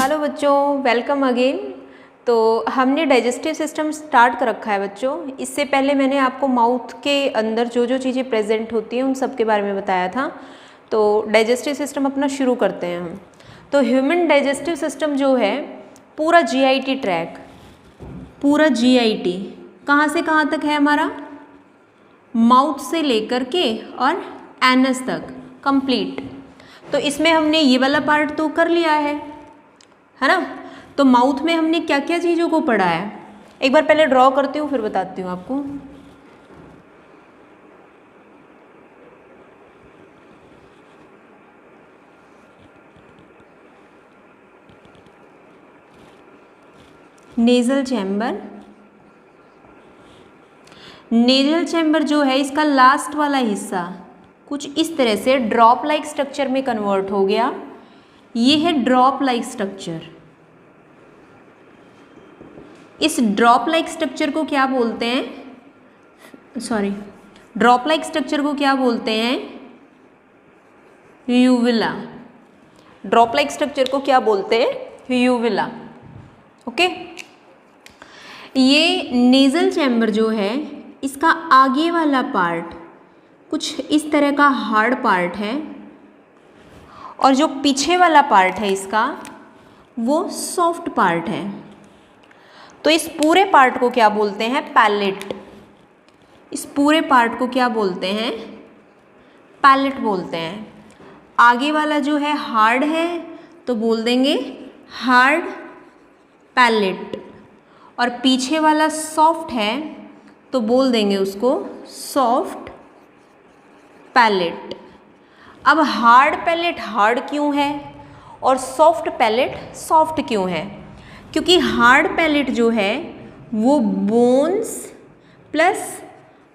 Hello बच्चों, welcome again. तो हमने डाइजेस्टिव सिस्टम स्टार्ट कर रखा है बच्चों। इससे पहले मैंने आपको माउथ के अंदर जो जो चीज़ें प्रेजेंट होती हैं उन सब के बारे में बताया था। तो डाइजेस्टिव सिस्टम अपना शुरू करते हैं हम। तो ह्यूमन डाइजेस्टिव सिस्टम जो है पूरा जीआईटी ट्रैक, पूरा जीआईटी कहाँ से कहाँ तक है हमारा, माउथ से लेकर के और एनस तक कंप्लीट। तो इसमें हमने ये वाला पार्ट तो कर लिया है ना। तो माउथ में हमने क्या क्या चीज़ों को पढ़ा है, एक बार पहले ड्रॉ करती हूँ फिर बताती हूँ आपको। नेजल चैम्बर, नेजल चैम्बर जो है इसका लास्ट वाला हिस्सा कुछ इस तरह से ड्रॉप लाइक स्ट्रक्चर में कन्वर्ट हो गया। ये है ड्रॉप लाइक स्ट्रक्चर। इस ड्रॉप लाइक स्ट्रक्चर को क्या बोलते हैं, सॉरी, ड्रॉप लाइक स्ट्रक्चर को क्या बोलते हैं, यूविला। ड्रॉप लाइक स्ट्रक्चर को क्या बोलते हैं, यूविला। ओके। ये नेजल चैम्बर जो है इसका आगे वाला पार्ट कुछ इस तरह का हार्ड पार्ट है और जो पीछे वाला पार्ट है इसका वो सॉफ्ट पार्ट है। तो इस पूरे पार्ट को क्या बोलते हैं, पैलेट। इस पूरे पार्ट को क्या बोलते हैं, पैलेट बोलते हैं। आगे वाला जो है हार्ड है तो बोल देंगे हार्ड पैलेट, और पीछे वाला सॉफ्ट है तो बोल देंगे उसको सॉफ्ट पैलेट। अब हार्ड पैलेट हार्ड क्यों है और सॉफ्ट पैलेट सॉफ्ट क्यों है, क्योंकि हार्ड पैलेट जो है वो बोन्स प्लस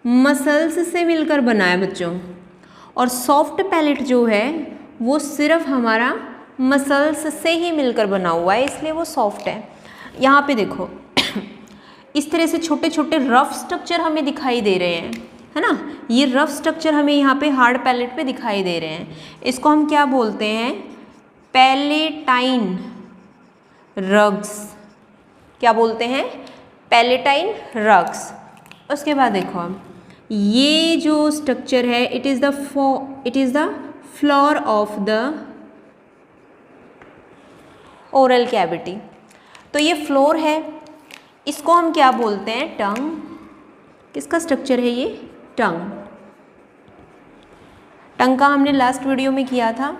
मसल्स से मिलकर बना है बच्चों, और सॉफ्ट पैलेट जो है वो सिर्फ हमारा मसल्स से ही मिलकर बना हुआ है, इसलिए वो सॉफ्ट है। यहाँ पे देखो इस तरह से छोटे छोटे रफ स्ट्रक्चर हमें दिखाई दे रहे हैं, है ना। ये रफ स्ट्रक्चर हमें यहाँ पे हार्ड पैलेट पे दिखाई दे रहे हैं। इसको हम क्या बोलते हैं, पैलेटाइन रग्स। क्या बोलते हैं, पैलेटाइन रग्स। उसके बाद देखो हम ये जो स्ट्रक्चर है it is the floor of the oral cavity. तो ये फ्लोर है, इसको हम क्या बोलते हैं, टंग। किसका स्ट्रक्चर है ये, टंग। टंग का हमने लास्ट वीडियो में किया था।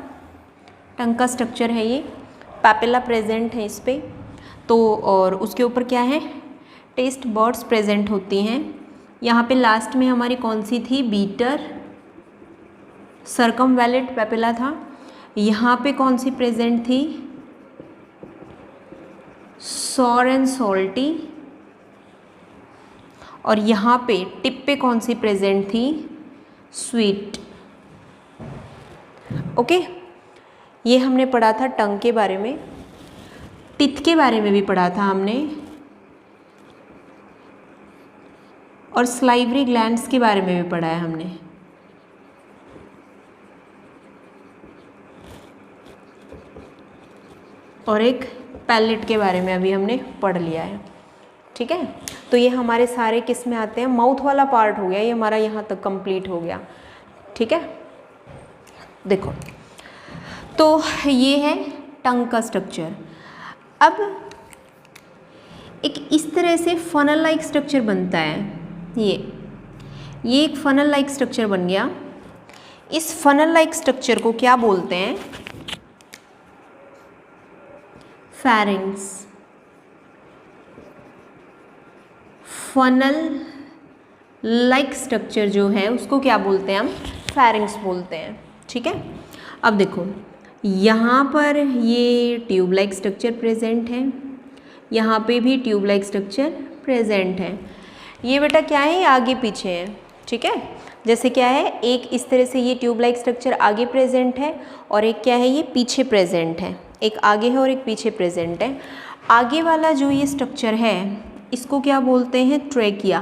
टंग का स्ट्रक्चर है ये, पैपिला प्रेजेंट है इस पे। तो और उसके ऊपर क्या है, टेस्ट बर्ड्स प्रेजेंट होती हैं। यहाँ पे लास्ट में हमारी कौन सी थी, बीटर सर्कमवैलेट पैपिला था। यहाँ पे कौन सी प्रेजेंट थी, सॉर एंड सॉल्टी। और यहाँ पे टिप पे कौन सी प्रेजेंट थी, स्वीट। ओके। ये हमने पढ़ा था टंग के बारे में। टिथ के बारे में भी पढ़ा था हमने, और स्लाइवरी ग्लैंड्स के बारे में भी पढ़ा है हमने। और एक पैलेट के बारे में अभी हमने पढ़ लिया है, ठीक है। तो ये हमारे सारे किस में आते हैं, माउथ वाला पार्ट हो गया ये हमारा, यहाँ तक कंप्लीट हो गया, ठीक है। देखो तो ये है टंग का स्ट्रक्चर। अब एक इस तरह से फनल लाइक स्ट्रक्चर बनता है। ये एक फनल लाइक स्ट्रक्चर बन गया। इस फनल लाइक स्ट्रक्चर को क्या बोलते हैं, फैरिंग्स। फनल लाइक स्ट्रक्चर जो है उसको क्या बोलते हैं हम, फैरिंग्स बोलते हैं, ठीक है। अब देखो यहाँ पर ये ट्यूब लाइक स्ट्रक्चर प्रेजेंट है, यहाँ पे भी ट्यूब लाइक स्ट्रक्चर प्रेजेंट है। ये बेटा क्या है, ये आगे पीछे है, ठीक है। जैसे क्या है, एक इस तरह से ये ट्यूब लाइक स्ट्रक्चर आगे प्रेजेंट है और एक क्या है, ये पीछे प्रेजेंट है। एक आगे है और एक पीछे प्रेजेंट है। आगे वाला जो ये स्ट्रक्चर है इसको क्या बोलते हैं, ट्रैकिया।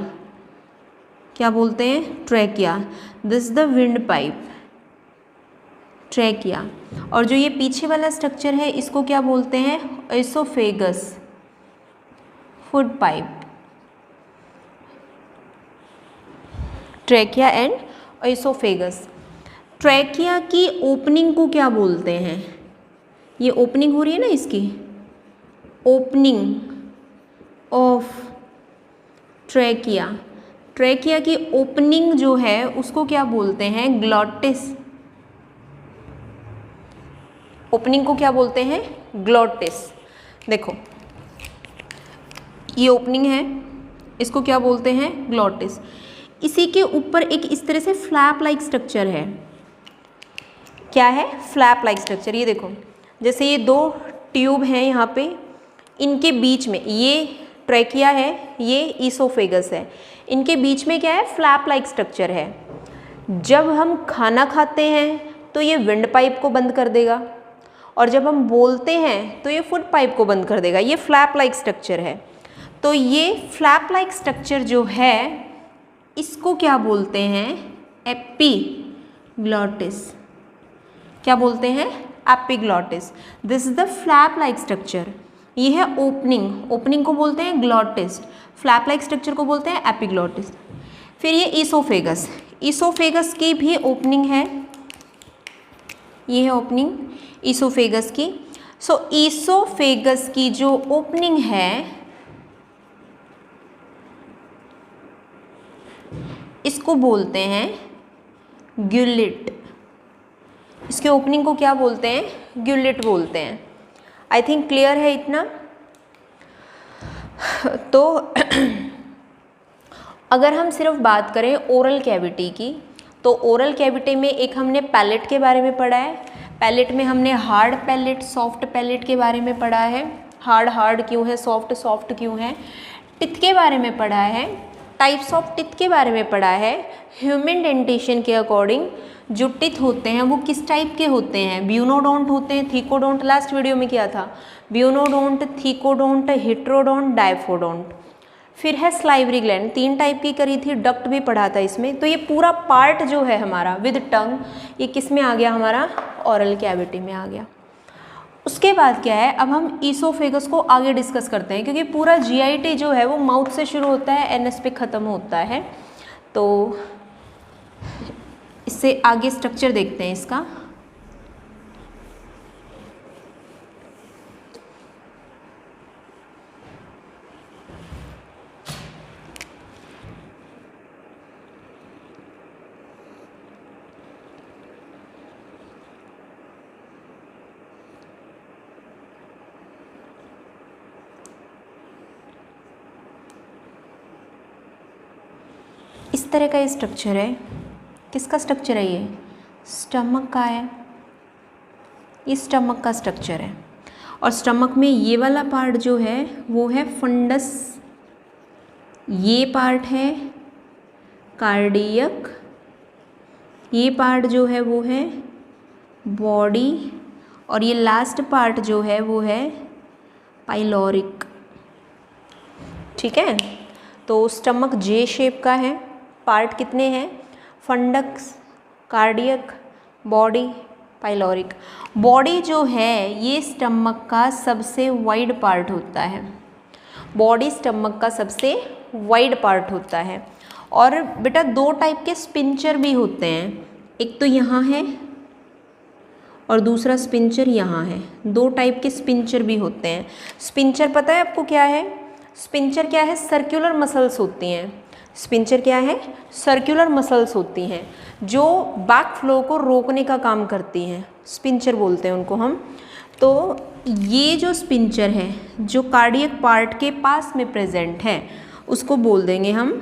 क्या बोलते हैं, trachea. This the wind pipe. Trachea. और जो ये पीछे वाला स्ट्रक्चर है इसको क्या बोलते हैं? Oesophagus, food pipe. Trachea and oesophagus. Trachea की ओपनिंग को क्या बोलते हैं? ये ओपनिंग हो रही है ना इसकी, ओपनिंग ऑफ ट्रैकिया। ट्रैकिया की ओपनिंग जो है उसको क्या बोलते हैं? ग्लॉटिस। ओपनिंग को क्या बोलते हैं? ग्लॉटिस। देखो ये ओपनिंग है, इसको क्या बोलते हैं? ग्लॉटिस। इसी के ऊपर एक इस तरह से फ्लैप लाइक स्ट्रक्चर है। क्या है? Flap like structure. ये देखो जैसे ये दो ट्यूब हैं यहाँ पे, इनके बीच में ये ट्रैकिया है, ये ईसोफेगस है, इनके बीच में क्या है? फ्लैप लाइक स्ट्रक्चर है। जब हम खाना खाते हैं तो ये विंड पाइप को बंद कर देगा, और जब हम बोलते हैं तो ये फूड पाइप को बंद कर देगा। ये फ्लैप लाइक स्ट्रक्चर है। तो ये फ्लैप लाइक स्ट्रक्चर जो है इसको क्या बोलते हैं? एपिग्लॉटिस। क्या बोलते हैं? Epiglottis. This is the flap like structure. ये है ओपनिंग, ओपनिंग को बोलते हैं ग्लॉटिस, फ्लैप लाइक स्ट्रक्चर को बोलते हैं एपिग्लॉटिस। फिर ये ईसोफेगस। ईसोफेगस की भी ओपनिंग है, ये है ओपनिंग ईसोफेगस की। सो ईसोफेगस की जो ओपनिंग है इसको बोलते हैं ग्यूलिट। इसके ओपनिंग को क्या बोलते हैं? ग्यूलिट बोलते हैं। आई थिंक क्लियर है इतना। तो अगर हम सिर्फ बात करें ओरल कैविटी की, तो ओरल कैविटी में एक हमने पैलेट के बारे में पढ़ा है। पैलेट में हमने हार्ड पैलेट, सॉफ्ट पैलेट के बारे में पढ़ा है। हार्ड हार्ड क्यों है, सॉफ्ट सॉफ्ट क्यों है। टिथ के बारे में पढ़ा है, टाइप्स ऑफ टिथ के बारे में पढ़ा है। ह्यूमन डेंटिशन के अकॉर्डिंग जो टिथ होते हैं वो किस टाइप के होते हैं? ब्यूनोडोंट होते हैं, थीकोडोंट, लास्ट वीडियो में किया था। Bunodont, thecodont, heterodont, डायफोडोंट। फिर है स्लाइवरी ग्लैंड, 3 टाइप की करी थी, डक्ट भी पढ़ा था इसमें। तो ये पूरा पार्ट जो है हमारा विद टंग, ये किस में आ गया? हमारा ओरल कैविटी में आ गया। उसके बाद क्या है? अब हम ईसोफेगस को आगे डिस्कस करते हैं, क्योंकि पूरा जीआईटी जो है वो माउथ से शुरू होता है, एनएस पे ख़त्म होता है। तो इससे आगे स्ट्रक्चर देखते हैं इसका। इस तरह का ये स्ट्रक्चर है। किसका स्ट्रक्चर है? ये स्टमक का है। ये स्टमक का स्ट्रक्चर है। और स्टमक में ये वाला पार्ट जो है वो है फंडस, ये पार्ट है कार्डियक, ये पार्ट जो है वो है बॉडी, और ये लास्ट पार्ट जो है वो है पाइलोरिक। ठीक है। तो स्टमक जे शेप का है। पार्ट कितने हैं? फंडक्स, कार्डियक, बॉडी, पाइलोरिक। बॉडी जो है ये स्टमक का सबसे वाइड पार्ट होता है। बॉडी स्टमक का सबसे वाइड पार्ट होता है। और बेटा 2 टाइप के स्पिंचर भी होते हैं, एक तो यहाँ है और दूसरा स्पिंचर यहाँ है। 2 टाइप के स्पिंचर भी होते हैं। स्पिंचर पता है आपको क्या है? स्पिंचर क्या है? सर्कुलर मसल्स होती हैं। स्पिंचर क्या है? सर्कुलर मसल्स होती हैं जो बैक फ्लो को रोकने का काम करती हैं, स्पिंचर बोलते हैं उनको हम। तो ये जो स्पिंचर है जो कार्डियक पार्ट के पास में प्रेजेंट है उसको बोल देंगे हम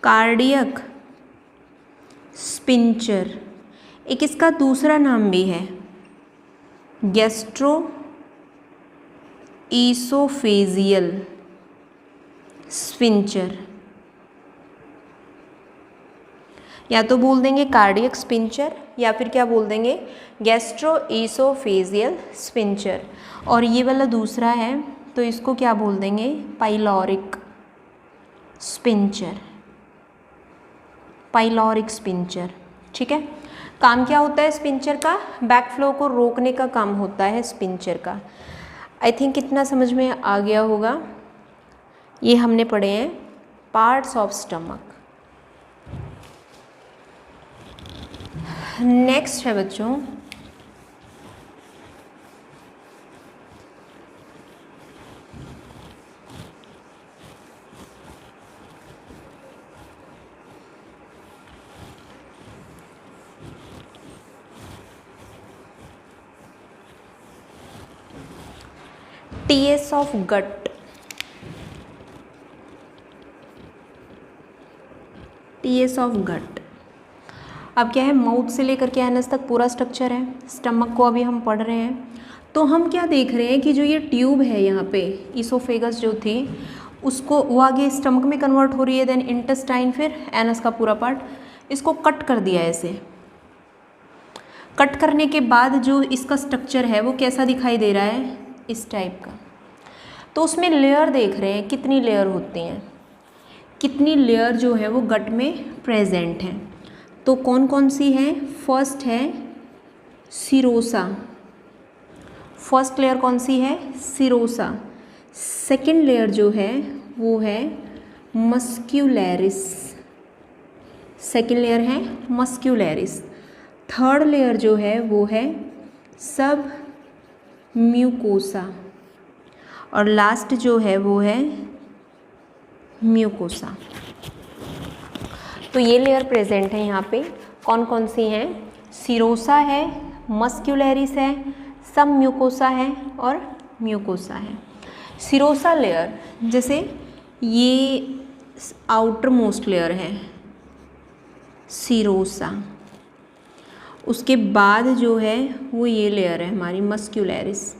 कार्डियक स्पिंचर। एक इसका दूसरा नाम भी है गैस्ट्रो ईसोफेजियल स्पिंचर, या तो बोल देंगे कार्डियक स्पिंचर या फिर क्या बोल देंगे गैस्ट्रो ईसोफेजियल स्पिंचर। और ये वाला दूसरा है तो इसको क्या बोल देंगे पाइलोरिक स्पिंचर, पाइलोरिक स्पिंचर। ठीक है। काम क्या होता है स्पिंचर का? बैक फ्लो को रोकने का काम होता है स्पिंचर का। आई थिंक इतना समझ में आ गया होगा। ये हमने पढ़े हैं पार्ट्स ऑफ स्टमक। नेक्स्ट है बच्चों TS of gut. TS of gut अब क्या है, माउथ से लेकर के एनस तक पूरा स्ट्रक्चर है। स्टमक को अभी हम पढ़ रहे हैं, तो हम क्या देख रहे हैं कि जो ये ट्यूब है यहाँ पे इसोफेगस जो थी उसको वो आगे स्टमक में कन्वर्ट हो रही है, देन इंटेस्टाइन, फिर एनस का पूरा पार्ट, इसको कट कर दिया ऐसे। कट करने के बाद जो इसका स्ट्रक्चर है वो कैसा दिखाई दे रहा है, इस टाइप का। तो उसमें लेयर देख रहे हैं कितनी लेयर होती हैं, कितनी लेयर जो है वो गट में प्रेजेंट है। तो कौन कौन सी है? फर्स्ट है सीरोसा। फर्स्ट लेयर कौन सी है? सीरोसा। सेकंड लेयर जो है वो है मस्क्यूलैरिस। सेकंड लेयर है मस्क्यूलैरिस। थर्ड लेयर जो है वो है सब म्यूकोसा। और लास्ट जो है वो है म्यूकोसा। तो ये लेयर प्रेजेंट है यहाँ पे। कौन कौन सी हैं? सीरोसा है, मस्क्यूलैरिस है, सब म्यूकोसा है और म्यूकोसा है। सीरोसा लेयर जैसे ये आउटर मोस्ट लेयर है सीरोसा, उसके बाद जो है वो ये लेयर है हमारी मस्क्यूलैरिस।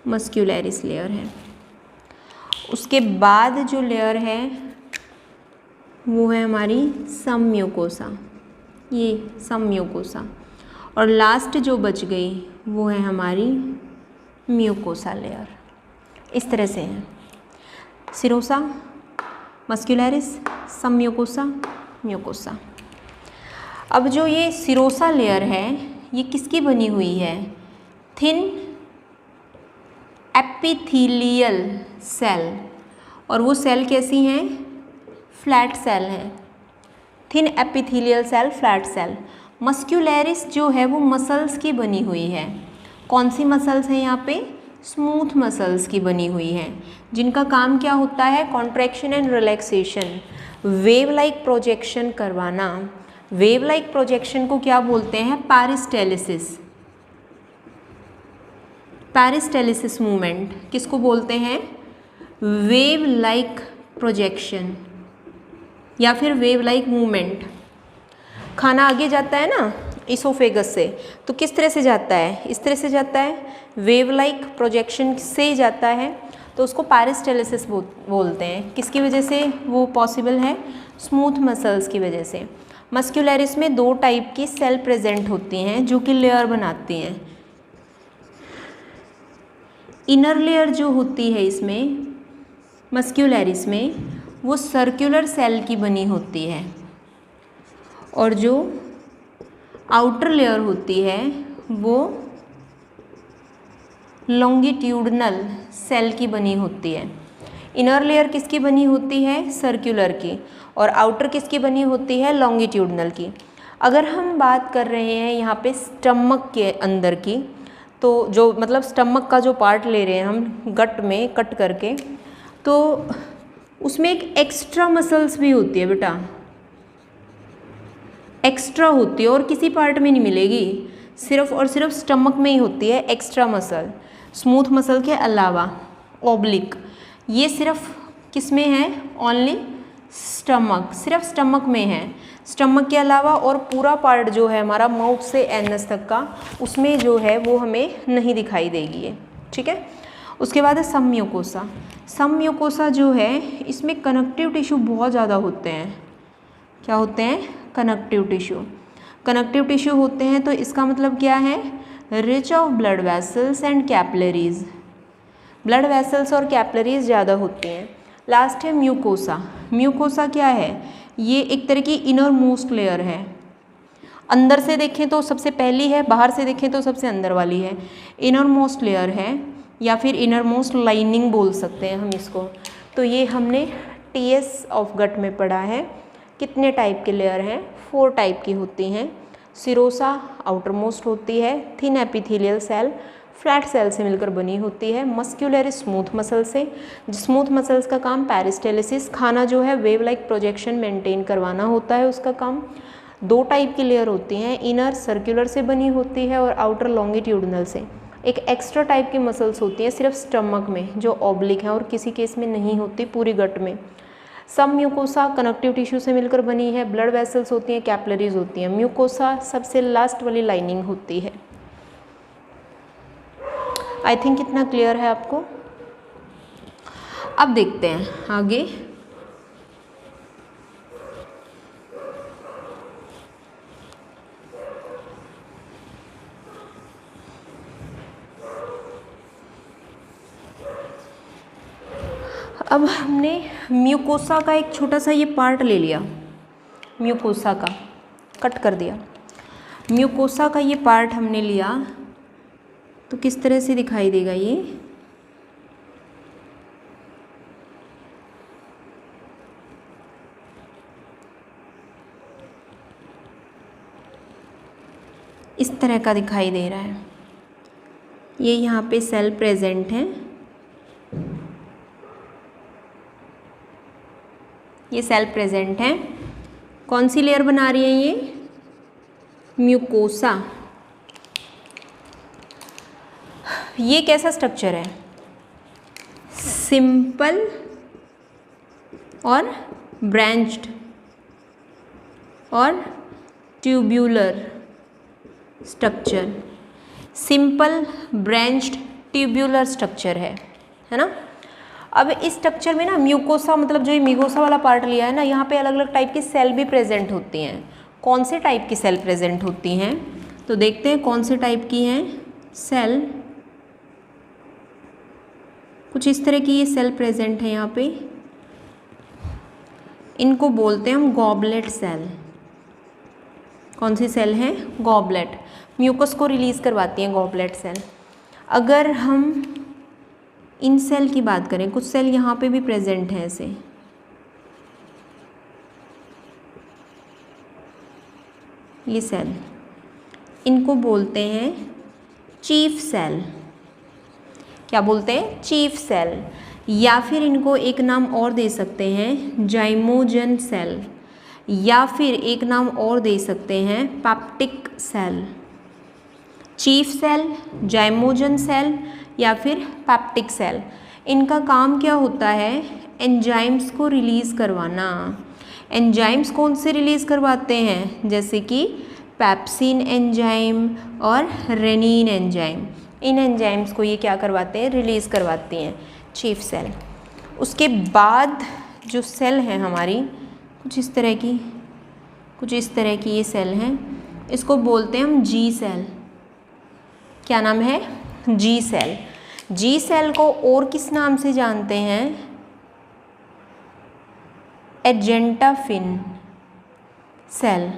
मस्क्यूलैरिस लेयर है। उसके बाद जो लेयर है वो है हमारी सम म्यूकोसा, ये सम म्यूकोसा। और लास्ट जो बच गई वो है हमारी म्यूकोसा लेयर। इस तरह से है सीरोसा, मस्क्यूलैरिस, सम म्यूकोसा, म्यूकोसा। अब जो ये सीरोसा लेयर है ये किसकी बनी हुई है? Thin epithelial cell. और वो सेल कैसी हैं? फ्लैट सेल हैं। Thin epithelial cell, flat cell. Muscularis जो है वो मसल्स की बनी हुई है। कौन सी मसल्स हैं यहाँ पे? स्मूथ मसल्स की बनी हुई हैं, जिनका काम क्या होता है? Contraction and relaxation, wave like projection करवाना। वेव लाइक प्रोजेक्शन को क्या बोलते हैं? पैरिस्टेलिसिस। पैरिस्टेलिसिस मूवमेंट किसको बोलते हैं? वेव लाइक प्रोजेक्शन या फिर वेव लाइक मूवमेंट। खाना आगे जाता है ना इसोफेगस से, तो किस तरह से जाता है? इस तरह से जाता है, वेव लाइक प्रोजेक्शन से जाता है। तो उसको पैरिस्टेलिसिस बोलते हैं। किसकी वजह से वो पॉसिबल है? स्मूथ मसल्स की वजह से। मस्क्यूलैरिस में दो टाइप की सेल प्रेजेंट होती हैं जो कि लेयर बनाती हैं। इनर लेयर जो होती है इसमें मस्क्यूलैरिस में वो सर्कुलर सेल की बनी होती है, और जो आउटर लेयर होती है वो लॉन्गिट्यूडनल सेल की बनी होती है। इनर लेयर किसकी बनी होती है? सर्कुलर की। और आउटर किसकी बनी होती है? लॉन्गिट्यूडनल की। अगर हम बात कर रहे हैं यहाँ पे स्टमक के अंदर की, तो जो मतलब स्टमक का जो पार्ट ले रहे हैं हम गट में कट करके, तो उसमें एक एक्स्ट्रा मसल्स भी होती है बेटा, एक्स्ट्रा होती है और किसी पार्ट में नहीं मिलेगी, सिर्फ और सिर्फ स्टमक में ही होती है एक्स्ट्रा मसल, स्मूथ मसल के अलावा। ओब्लिक ये सिर्फ किस में है? ओनली स्टमक, सिर्फ स्टमक में है। स्टमक के अलावा और पूरा पार्ट जो है हमारा माउथ से एनस तक का, उसमें जो है वो हमें नहीं दिखाई देगी ये, ठीक है। उसके बाद है सम म्यूकोसा। सम म्यूकोसा जो है इसमें कनेक्टिव टिश्यू बहुत ज़्यादा होते हैं। क्या होते हैं? Connective tissue. कनेक्टिव टिश्यू होते हैं तो इसका मतलब क्या है? Rich of blood vessels and capillaries. Blood vessels और कैपिलरीज ज़्यादा होती हैं। लास्ट है म्यूकोसा। म्यूकोसा क्या है? ये एक तरह की इनर मोस्ट लेयर है। अंदर से देखें तो सबसे पहली है, बाहर से देखें तो सबसे अंदर वाली है, इनर मोस्ट लेयर है या फिर इनर मोस्ट लाइनिंग बोल सकते हैं हम इसको। तो ये हमने टीएस ऑफ गट में पढ़ा है। कितने टाइप के लेयर हैं? 4 टाइप की होती हैं। सिरोसा आउटर मोस्ट होती है, thin epithelial cell flat cell से मिलकर बनी होती है, मस्क्यूलर स्मूथ मसल से। स्मूथ मसल्स का काम पेरिस्टेलिसिस, खाना जो है वेव लाइक प्रोजेक्शन मेंटेन करवाना होता है उसका काम। 2 टाइप की लेयर होती हैं, इनर सर्कुलर से बनी होती है और आउटर लॉन्गिट्यूडनल से। एक एक्स्ट्रा टाइप की मसल्स होती हैं सिर्फ स्टमक में जो ऑब्लिक है और किसी केस में नहीं होती पूरी गट में। सब म्यूकोसा कनेक्टिव टिश्यू से मिलकर बनी है, ब्लड वेसल्स होती हैं, कैपिलरीज होती हैं। म्यूकोसा सबसे लास्ट वाली लाइनिंग होती है। आई थिंक इतना क्लियर है आपको। अब देखते हैं आगे। अब हमने म्यूकोसा का एक छोटा सा ये पार्ट ले लिया, म्यूकोसा का कट कर दिया। म्यूकोसा का ये पार्ट हमने लिया तो किस तरह से दिखाई देगा ये? इस तरह का दिखाई दे रहा है। ये यहाँ पे सेल प्रेजेंट है, ये सेल प्रेजेंट है। कौन सी लेयर बना रही है ये? म्यूकोसा। ये कैसा स्ट्रक्चर है? सिंपल और ब्रांच्ड और tubular structure. Simple branched tubular structure है ना। अब इस स्ट्रक्चर में ना म्यूकोसा मतलब जो ये म्यूकोसा वाला पार्ट लिया है ना, यहाँ पे अलग अलग टाइप की सेल भी प्रेजेंट होती हैं। कौन से टाइप की सेल प्रेजेंट होती हैं तो देखते हैं कौन से टाइप की हैं सेल। कुछ इस तरह की ये सेल प्रेजेंट है यहाँ पे। इनको बोलते हैं हम गॉबलेट सेल। कौन सी सेल है? गॉबलेट। म्यूकस को रिलीज करवाती हैं गॉबलेट सेल। अगर हम इन सेल की बात करें, कुछ सेल यहाँ पे भी प्रेजेंट हैं ऐसे, ये सेल, इनको बोलते हैं चीफ सेल। क्या बोलते हैं? Chief cell. या फिर इनको एक नाम और दे सकते हैं जाइमोजन सेल, या फिर एक नाम और दे सकते हैं peptic cell. Chief cell, zymogen cell या फिर पैप्टिक सेल। इनका काम क्या होता है? एंजाइम्स को रिलीज़ करवाना। एंजाइम्स कौन से रिलीज़ करवाते हैं? जैसे कि पेप्सिन एंजाइम और रेनिन एंजाइम। इन एंजाइम्स को ये क्या करवाते हैं? रिलीज़ करवाती हैं चीफ सेल। उसके बाद जो सेल हैं हमारी कुछ इस तरह की ये सेल हैं, इसको बोलते हैं हम जी सेल। क्या नाम है? जी सेल। जी सेल को और किस नाम से जानते हैं? एर्जेंटाफिन सेल।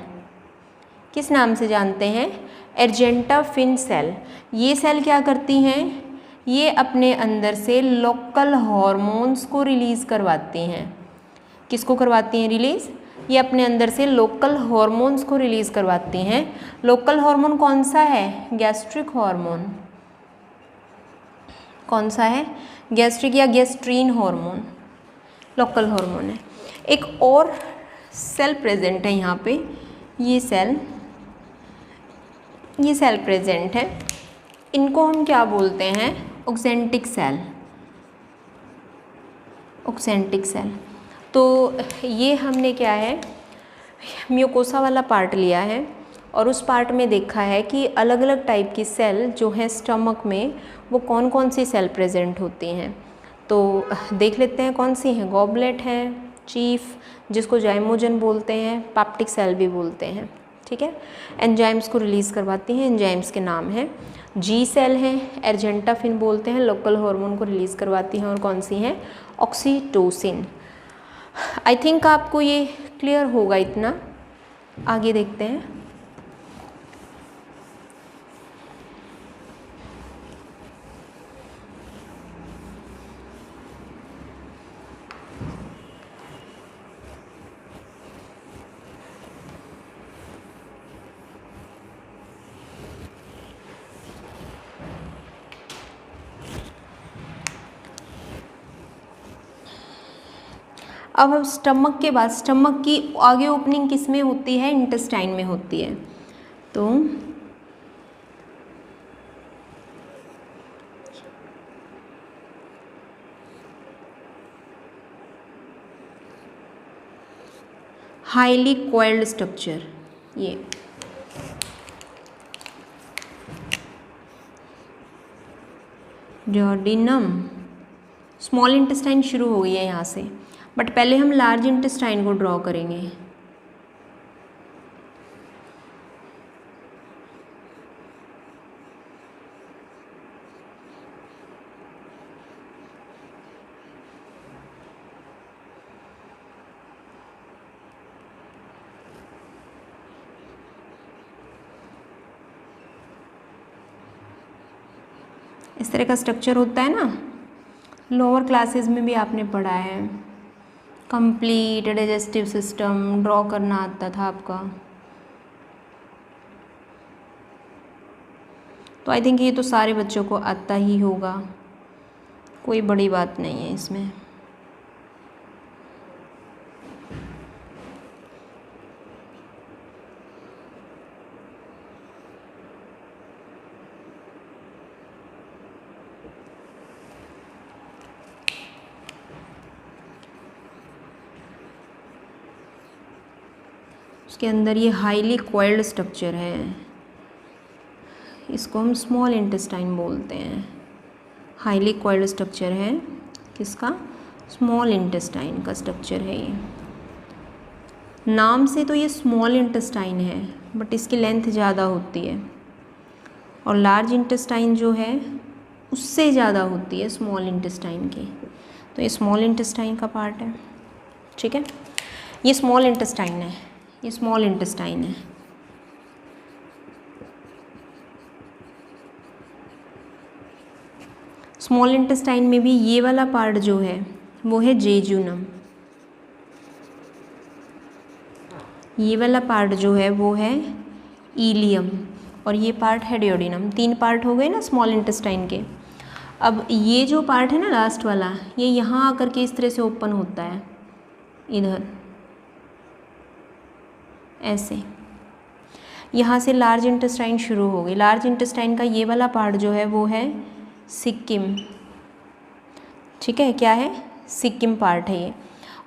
किस नाम से जानते हैं? एर्जेंटाफिन सेल। ये सेल क्या करती हैं? ये अपने अंदर से लोकल हॉर्मोन्स को रिलीज़ करवाती हैं। किसको करवाती हैं रिलीज़? ये अपने अंदर से लोकल हॉर्मोन्स को रिलीज़ करवाती हैं। लोकल हार्मोन कौन सा है? Gastric hormone. कौन सा है? गैस्ट्रिक या गैस्ट्रीन हार्मोन लोकल हार्मोन है। एक और सेल प्रेजेंट है यहाँ पे, ये सेल प्रेजेंट है। इनको हम क्या बोलते हैं? Oxyntic cell. Oxyntic cell. तो ये हमने क्या है, म्यूकोसा वाला पार्ट लिया है और उस पार्ट में देखा है कि अलग अलग टाइप की सेल जो है स्टमक में, वो कौन कौन सी सेल प्रेजेंट होती हैं। तो देख लेते हैं कौन सी हैं। गॉबलेट है, चीफ जिसको जाइमोजन बोलते हैं, पैप्टिक सेल भी बोलते हैं। ठीक है, एंजाइम्स को रिलीज़ करवाती हैं। एंजाइम्स के नाम हैं जी सेल है, एर्जेंटाफिन बोलते हैं, लोकल हार्मोन को रिलीज़ करवाती हैं। और कौन सी हैं? ऑक्सीटोसिन। आई थिंक आपको ये क्लियर होगा इतना। आगे देखते हैं। अब हम स्टमक के बाद, स्टमक की आगे ओपनिंग किस में होती है? इंटेस्टाइन में होती है। तो हाईली कॉइल्ड स्ट्रक्चर, ये ड्यूodenum, स्मॉल इंटेस्टाइन शुरू हो गई है यहाँ से, बट पहले हम लार्ज इंटेस्टाइन को ड्रॉ करेंगे। इस तरह का स्ट्रक्चर होता है ना, लोअर क्लासेस में भी आपने पढ़ा है। कंप्लीट डाइजेस्टिव सिस्टम ड्रॉ करना आता था आपका। तो आई थिंक ये तो सारे बच्चों को आता ही होगा, कोई बड़ी बात नहीं है इसमें। उसके अंदर ये हाईली कॉइल्ड स्ट्रक्चर है, इसको हम स्मॉल इंटेस्टाइन बोलते हैं। हाईली कॉइल्ड स्ट्रक्चर है किसका? स्मॉल इंटेस्टाइन का स्ट्रक्चर है ये। नाम से तो ये स्मॉल इंटेस्टाइन है, बट इसकी लेंथ ज़्यादा होती है, और लार्ज इंटेस्टाइन जो है उससे ज़्यादा होती है स्मॉल इंटेस्टाइन की। तो ये स्मॉल इंटेस्टाइन का पार्ट है, ठीक है। ये स्मॉल इंटेस्टाइन है, ये स्मॉल इंटेस्टाइन है। स्मॉल इंटेस्टाइन में भी ये वाला पार्ट जो है वो है जेजुनम, ये वाला पार्ट जो है वो है इलियम, और ये पार्ट है ड्यूodenum। 3 पार्ट हो गए ना स्मॉल इंटेस्टाइन के। अब ये जो पार्ट है ना लास्ट वाला, ये यहाँ आकर के इस तरह से ओपन होता है, इधर ऐसे। यहाँ से लार्ज इंटेस्टाइन शुरू हो गई। लार्ज इंटेस्टाइन का ये वाला पार्ट जो है वो है सिक्किम, ठीक है। क्या है? सिक्किम पार्ट है ये।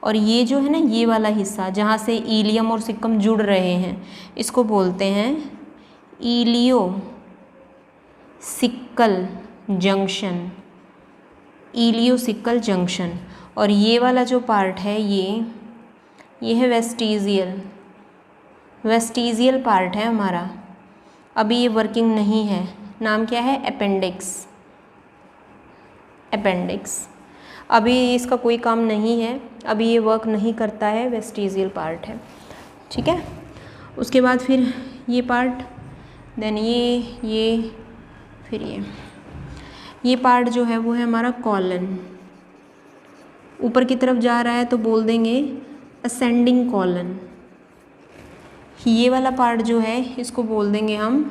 और ये जो है ना, ये वाला हिस्सा जहाँ से इलियम और सिक्कम जुड़ रहे हैं, इसको बोलते हैं इलियो सिक्कल जंक्शन, इलियो सिक्कल जंक्शन। और ये वाला जो पार्ट है ये है वेस्टिजियल, वेस्टिजियल पार्ट है हमारा। अभी ये वर्किंग नहीं है, नाम क्या है? Appendix, appendix. अभी इसका कोई काम नहीं है, अभी ये वर्क नहीं करता है, वेस्टिजियल पार्ट है, ठीक है। उसके बाद फिर ये पार्ट, देन ये फिर ये पार्ट जो है वो है हमारा कॉलन। ऊपर की तरफ जा रहा है तो बोल देंगे असेंडिंग कॉलन। ये वाला पार्ट जो है इसको बोल देंगे हम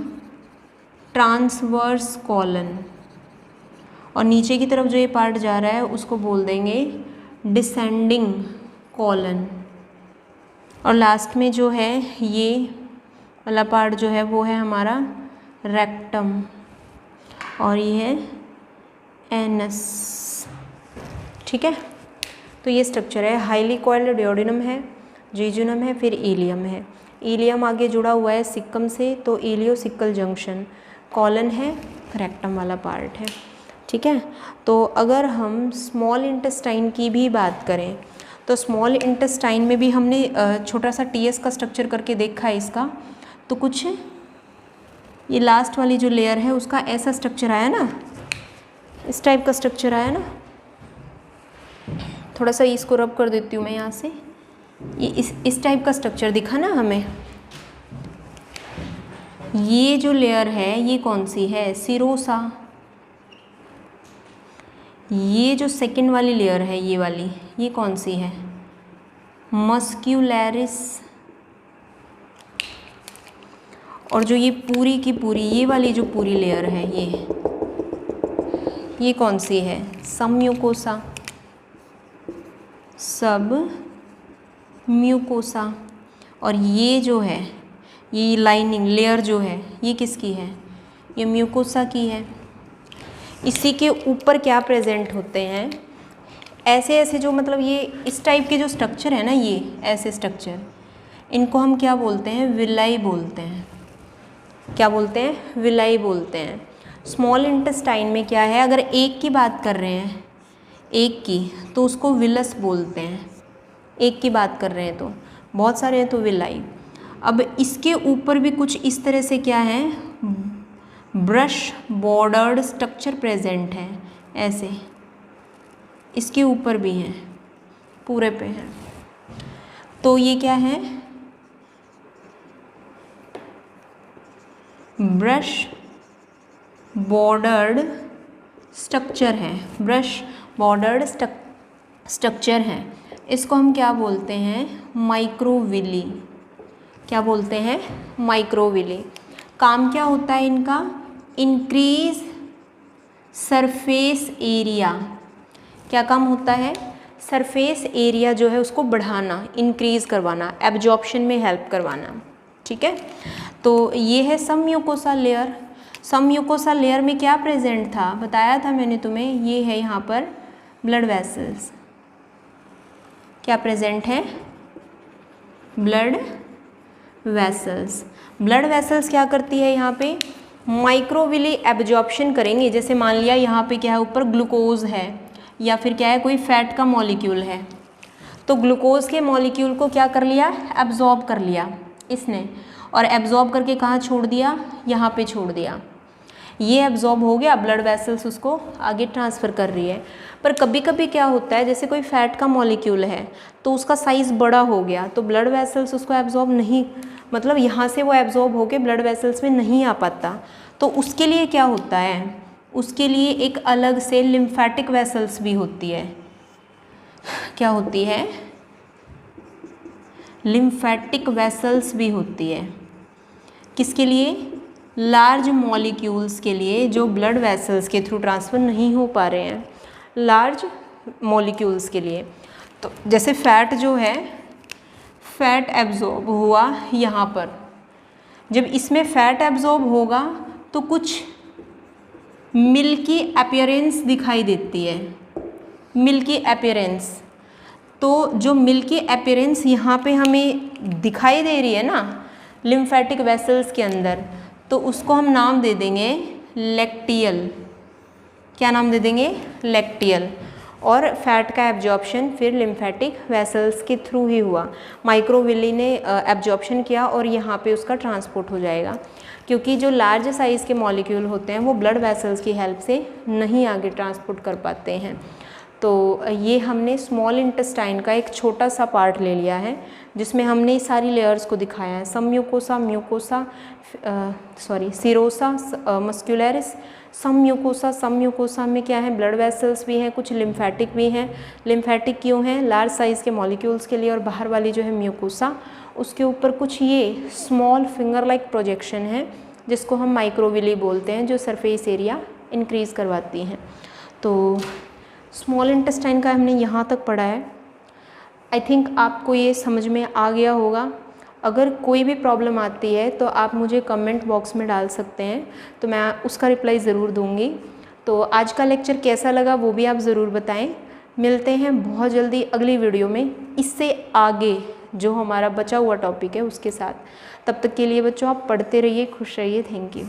ट्रांसवर्स कॉलन, और नीचे की तरफ जो ये पार्ट जा रहा है उसको बोल देंगे डिसेंडिंग कॉलन। और लास्ट में जो है ये वाला पार्ट जो है वो है हमारा रेक्टम, और ये है एनस, ठीक है। तो ये स्ट्रक्चर है। हाईली कॉइल्ड ड्यूodenum है, जेजुनम है, फिर इलियम है। इलियम आगे जुड़ा हुआ है सिक्कम से, तो इलियो सिक्कल जंक्शन। कॉलन है, रेक्टम वाला पार्ट है, ठीक है। तो अगर हम स्मॉल इंटेस्टाइन की भी बात करें तो स्मॉल इंटेस्टाइन में भी हमने छोटा सा टीएस का स्ट्रक्चर करके देखा है इसका। तो कुछ ये लास्ट वाली जो लेयर है उसका ऐसा स्ट्रक्चर आया ना, इस टाइप का स्ट्रक्चर आया ना। थोड़ा सा इसको रब कर देती हूँ मैं यहाँ से। ये इस टाइप का स्ट्रक्चर दिखा ना हमें। ये जो लेयर है ये कौन सी है? सिरोसा। ये जो सेकंड वाली लेयर है ये वाली, ये कौन सी है? मस्क्यूलरिस। और जो ये पूरी की पूरी ये वाली जो पूरी लेयर है ये कौन सी है? सबम्यूकोसा, सब म्यूकोसा। और ये जो है, ये लाइनिंग लेयर जो है, ये किसकी है? ये म्यूकोसा की है। इसी के ऊपर क्या प्रेजेंट होते हैं? ऐसे ऐसे जो मतलब ये इस टाइप के जो स्ट्रक्चर है ना, ये ऐसे स्ट्रक्चर, इनको हम क्या बोलते हैं? विलाई बोलते हैं। क्या बोलते हैं? विलाई बोलते हैं। स्मॉल इंटेस्टाइन में क्या है? अगर एक की बात कर रहे हैं, एक की, तो उसको विलस बोलते हैं। एक की बात कर रहे हैं तो, बहुत सारे हैं तो विलाई। अब इसके ऊपर भी कुछ इस तरह से क्या है? ब्रश बॉर्डर्ड स्ट्रक्चर प्रेजेंट है, ऐसे इसके ऊपर भी हैं, पूरे पे हैं। तो ये क्या है? ब्रश बॉर्डर्ड स्ट्रक्चर है, ब्रश बॉर्डर्ड स्ट्रक्चर है। इसको हम क्या बोलते हैं? माइक्रोविली। क्या बोलते हैं? माइक्रोविली। काम क्या होता है इनका? Increase surface area. क्या काम होता है? सरफेस एरिया जो है उसको बढ़ाना, इंक्रीज करवाना, एब्जॉर्प्शन में हेल्प करवाना। ठीक है, तो ये है सब म्यूकोसा लेयर। सब म्यूकोसा लेयर में क्या प्रेजेंट था? बताया था मैंने तुम्हें, ये है यहाँ पर ब्लड वेसल्स। क्या प्रेजेंट है? Blood vessels. ब्लड वेसल्स क्या करती है? यहाँ पे माइक्रोविली एब्जॉर्प्शन करेंगे। जैसे मान लिया यहाँ पे क्या है, ऊपर ग्लूकोज है या फिर क्या है, कोई फैट का मॉलिक्यूल है, तो ग्लूकोज के मॉलिक्यूल को क्या कर लिया? एब्जॉर्ब कर लिया इसने, और एब्जॉर्ब करके कहाँ छोड़ दिया? यहाँ पे छोड़ दिया। ये एब्जॉर्ब हो गया, ब्लड वेसल्स उसको आगे ट्रांसफ़र कर रही है। पर कभी कभी क्या होता है, जैसे कोई फैट का मॉलिक्यूल है तो उसका साइज़ बड़ा हो गया, तो ब्लड वेसल्स उसको एब्जॉर्ब नहीं, मतलब यहाँ से वो एब्जॉर्ब होके ब्लड वेसल्स में नहीं आ पाता। तो उसके लिए क्या होता है? उसके लिए एक अलग से लिम्फेटिक वेसल्स भी होती है। क्या होती है? लिम्फेटिक वेसल्स भी होती है। किसके लिए? लार्ज मॉलिक्यूल्स के लिए, जो ब्लड वेसल्स के थ्रू ट्रांसफ़र नहीं हो पा रहे हैं, लार्ज मॉलिक्यूल्स के लिए। तो जैसे फैट जो है, फैट एब्जॉर्ब हुआ यहाँ पर, जब इसमें फैट एब्जॉर्ब होगा तो कुछ मिल्की अपीयरेंस दिखाई देती है, मिल्की अपीयरेंस। तो जो मिल्की अपीयरेंस यहाँ पे हमें दिखाई दे रही है ना लिम्फेटिक वेसल्स के अंदर, तो उसको हम नाम दे देंगे लैक्टियल। क्या नाम दे देंगे? लैक्टियल। और फैट का एब्जॉर्प्शन फिर लिम्फेटिक वेसल्स के थ्रू ही हुआ। माइक्रोविली ने एब्जॉर्प्शन किया और यहाँ पे उसका ट्रांसपोर्ट हो जाएगा, क्योंकि जो लार्ज साइज़ के मॉलिक्यूल होते हैं वो ब्लड वेसल्स की हेल्प से नहीं आगे ट्रांसपोर्ट कर पाते हैं। तो ये हमने स्मॉल इंटेस्टाइन का एक छोटा सा पार्ट ले लिया है, जिसमें हमने सारी लेयर्स को दिखाया है। सब म्यूकोसा, म्यूकोसा सीरोसा, मस्कुलरिस, सब म्यूकोसा में क्या है? ब्लड वेसल्स भी हैं, कुछ लिम्फेटिक भी हैं। लिम्फेटिक क्यों हैं? लार्ज साइज़ के मॉलिक्यूल्स के लिए। और बाहर वाली जो है म्यूकोसा, उसके ऊपर कुछ ये स्मॉल फिंगर लाइक प्रोजेक्शन है, जिसको हम माइक्रोविली बोलते हैं, जो सरफेस एरिया इंक्रीज़ करवाती हैं। तो स्मॉल इंटेस्टाइन का हमने यहाँ तक पढ़ा है। आई थिंक आपको ये समझ में आ गया होगा। अगर कोई भी प्रॉब्लम आती है तो आप मुझे कमेंट बॉक्स में डाल सकते हैं, तो मैं उसका रिप्लाई ज़रूर दूँगी। तो आज का लेक्चर कैसा लगा वो भी आप ज़रूर बताएं। मिलते हैं बहुत जल्दी अगली वीडियो में इससे आगे जो हमारा बचा हुआ टॉपिक है उसके साथ। तब तक के लिए बच्चों आप पढ़ते रहिए, खुश रहिए। Thank you.